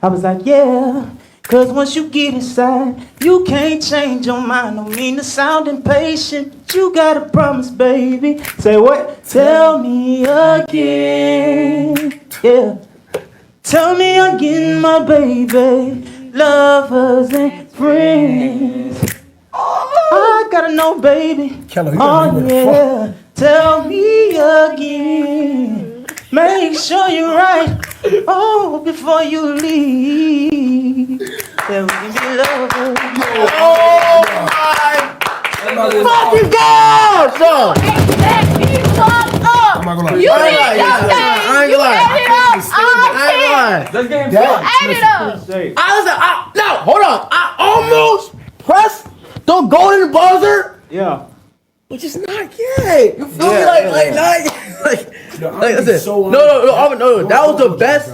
I was like, yeah. Cause once you get inside, you can't change your mind. Don't mean to sound impatient, but you gotta promise, baby. Say what? Tell me again. Yeah. Tell me again, my baby. Lovers and friends. I gotta know, baby. Oh, yeah. Tell me again. Make sure you're right. Oh, before you leave. Then we can be lovers. Oh my fucking God, son! I'm not gonna lie. You did that game. You ate it up all This game's You ate it up. No, hold on. I almost pressed the golden buzzer, Yeah. but just not yet. You feel me? Like, not yet. Like, Yo, I'm like I said, so no. That was the best